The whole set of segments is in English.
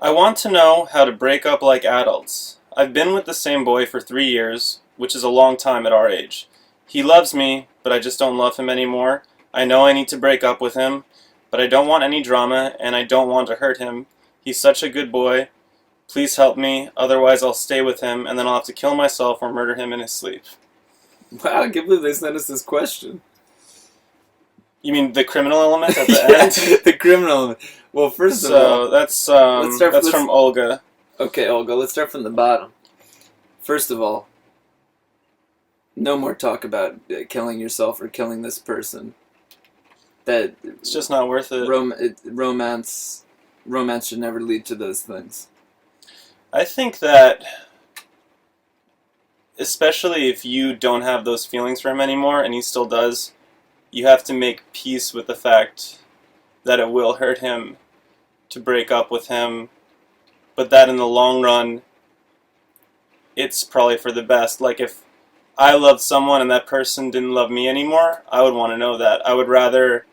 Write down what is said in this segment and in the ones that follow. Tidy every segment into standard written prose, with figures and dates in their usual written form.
I want to know how to break up like adults. I've been with the same boy for 3 years, which is a long time at our age. He loves me, but I just don't love him anymore. I know I need to break up with him, but I don't want any drama, and I don't want to hurt him. He's such a good boy. Please help me, otherwise I'll stay with him, and then I'll have to kill myself or murder him in his sleep. Wow, I can't believe they sent us this question. You mean the criminal element at the Yeah, end? the criminal element. Well, first of all, So that's let's from Olga. okay, Olga, let's start from the bottom. First of all, no more talk about killing yourself or killing this person. That It's just not worth it. romance should never lead to those things. I think that, especially if you don't have those feelings for him anymore and he still does, you have to make peace with the fact that it will hurt him to break up with him, but that in the long run, it's probably for the best. Like if I loved someone and that person didn't love me anymore, I would want to know that. I would rather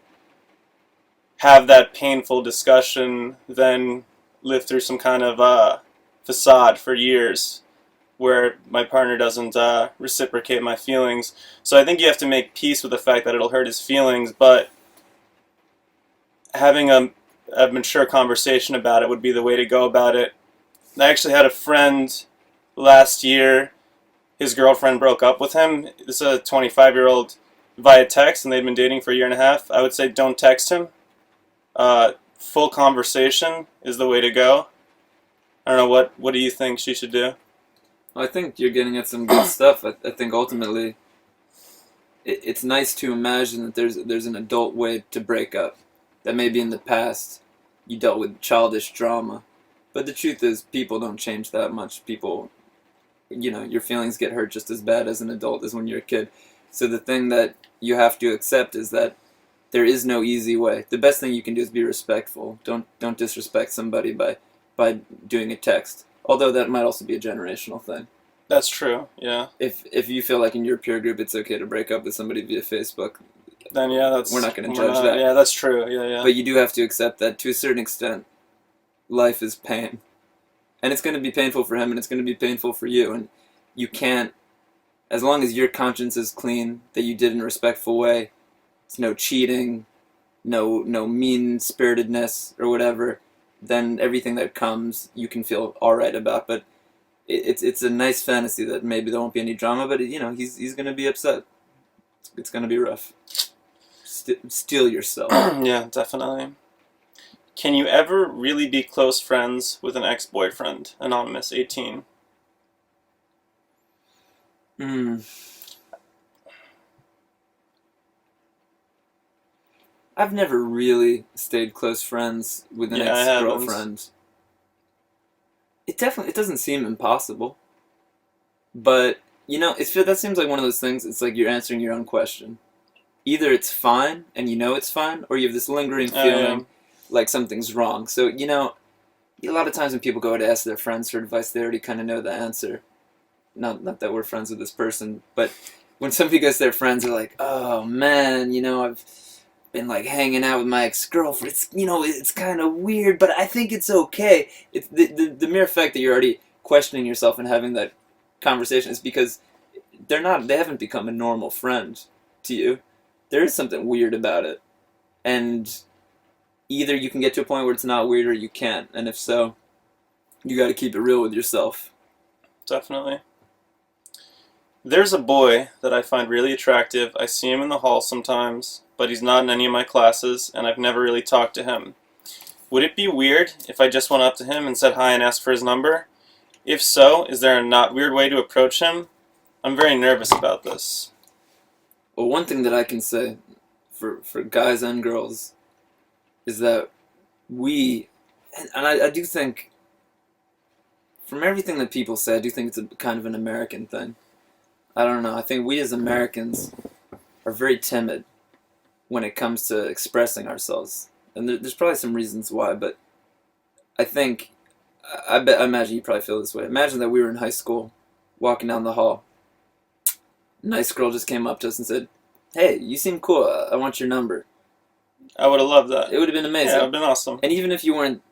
have that painful discussion than live through some kind of facade for years where my partner doesn't reciprocate my feelings. So I think you have to make peace with the fact that it'll hurt his feelings, but having a mature conversation about it would be the way to go about it. I actually had a friend last year, his girlfriend broke up with him. This is a 25-year-old via text, and they'd been dating for a year and a half. I would say don't text him. Full conversation is the way to go. I don't know, what do you think she should do? Well, I think you're getting at some good stuff. I think ultimately, it's nice to imagine that there's an adult way to break up. That maybe in the past you dealt with childish drama, but the truth is people don't change that much. People, your feelings get hurt just as bad as an adult as when you're a kid. So the thing that you have to accept is that there is no easy way. The best thing you can do is be respectful. Don't disrespect somebody by doing a text. Although that might also be a generational thing. That's true, yeah. If you feel like in your peer group it's okay to break up with somebody via Facebook, Then yeah, we're not going to judge that. Yeah, that's true, yeah. But you do have to accept that to a certain extent, life is pain. And it's going to be painful for him and it's going to be painful for you. And you can't, as long as your conscience is clean, that you did in a respectful way, it's no cheating, no mean-spiritedness or whatever, then everything that comes you can feel alright about. But it's a nice fantasy that maybe there won't be any drama, but he's going to be upset. It's going to be rough. Steel yourself. Yeah, definitely. Can you ever really be close friends with an ex-boyfriend? Anonymous, 18. I've never really stayed close friends with an ex-girlfriend. It doesn't seem impossible. But, that seems like one of those things, it's like you're answering your own question. Either it's fine, and you know it's fine, or you have this lingering feeling like something's wrong. So, a lot of times when people go to ask their friends for advice, they already kind of know the answer. Not that we're friends with this person, but when somebody goes to their friends, they're like, oh man, I've been like hanging out with my ex-girlfriend. It's kind of weird, but I think it's okay. It's the mere fact that you're already questioning yourself and having that conversation is because they haven't become a normal friend to you. There is something weird about it. And either you can get to a point where it's not weird or you can't. And if so, you got to keep it real with yourself. Definitely. There's a boy that I find really attractive. I see him in the hall sometimes, but he's not in any of my classes, and I've never really talked to him. Would it be weird if I just went up to him and said hi and asked for his number? If so, is there a not weird way to approach him? I'm very nervous about this. Well, one thing that I can say for guys and girls is that I do think, from everything that people say, I do think it's a kind of an American thing. I don't know. I think we as Americans are very timid when it comes to expressing ourselves. And there's probably some reasons why, but I think, I imagine you probably feel this way. Imagine that we were in high school, walking down the hall. A nice girl just came up to us and said, hey, you seem cool. I want your number. I would have loved that. It would have been amazing. Yeah, it would have been awesome. And even if you weren't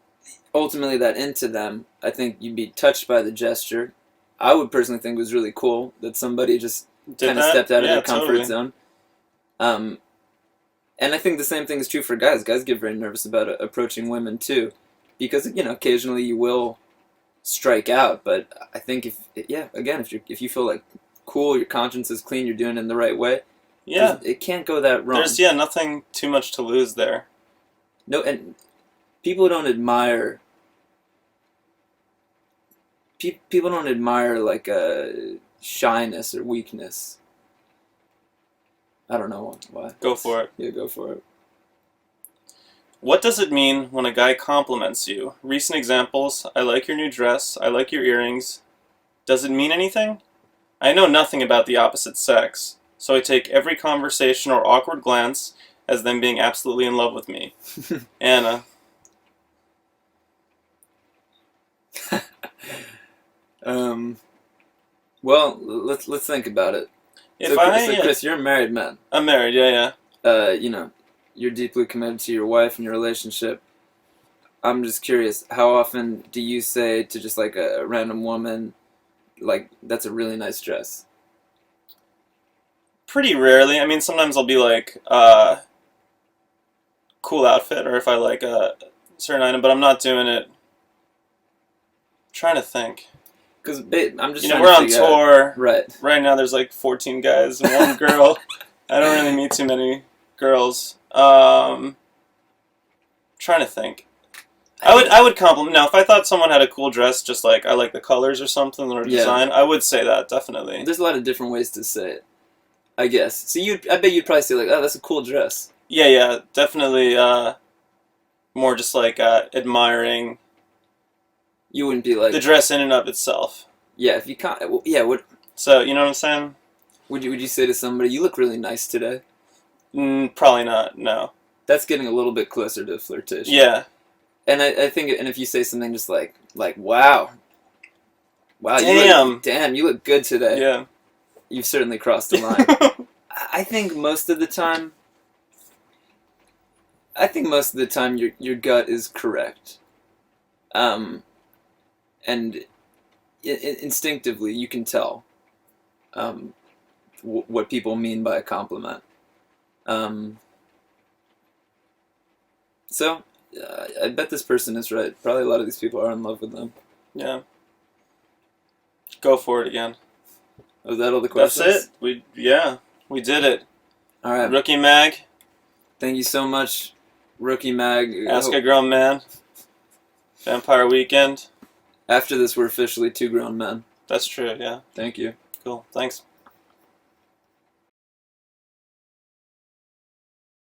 ultimately that into them. I think you'd be touched by the gesture. I would personally think it was really cool that somebody just kind of stepped out of their comfort zone. And I think the same thing is true for guys. Guys get very nervous about approaching women too, because occasionally you will strike out. But I think if you feel like cool, your conscience is clean, you're doing it in the right way. Yeah, it can't go that wrong. There's nothing too much to lose there. No, and people don't admire. People don't admire like shyness or weakness. I don't know why. Go for it. Yeah, go for it. What does it mean when a guy compliments you? Recent examples: I like your new dress. I like your earrings. Does it mean anything? I know nothing about the opposite sex, so I take every conversation or awkward glance as them being absolutely in love with me. Anna. Well, let's think about it. So Chris, you're a married man. I'm married, yeah. You're deeply committed to your wife and your relationship. I'm just curious, how often do you say to just like a random woman, like, that's a really nice dress? Pretty rarely. I mean, sometimes I'll be like, cool outfit, or if I like a certain item, but I'm not doing it. I'm trying to think. Because I'm just we're on tour. Right. Right now there's like 14 guys and one girl. I don't really meet too many girls. Trying to think. I would compliment. Now, if I thought someone had a cool dress, just like I like the colors or something or design, I would say that, definitely. There's a lot of different ways to say it, I guess. So I bet you'd probably say like, oh, that's a cool dress. Yeah, definitely. More just like admiring. You wouldn't be like the dress in and of itself. Yeah, if you can't. So you know what I'm saying? Would you say to somebody, "You look really nice today"? Probably not. No. That's getting a little bit closer to flirtation. Yeah. And I think, and if you say something just like wow, damn, you look good today. Yeah. You've certainly crossed the line. I think most of the time your gut is correct. And instinctively you can tell what people mean by a compliment. So I bet this person is right. Probably a lot of these people are in love with them. Yeah. Go for it again. Was that all the questions? That's it. We did it. All right. Rookie Mag. Thank you so much, Rookie Mag. Ask a Grown Man. Vampire Weekend. After this, we're officially 2 grown men. That's true, yeah. Thank you. Cool. Thanks.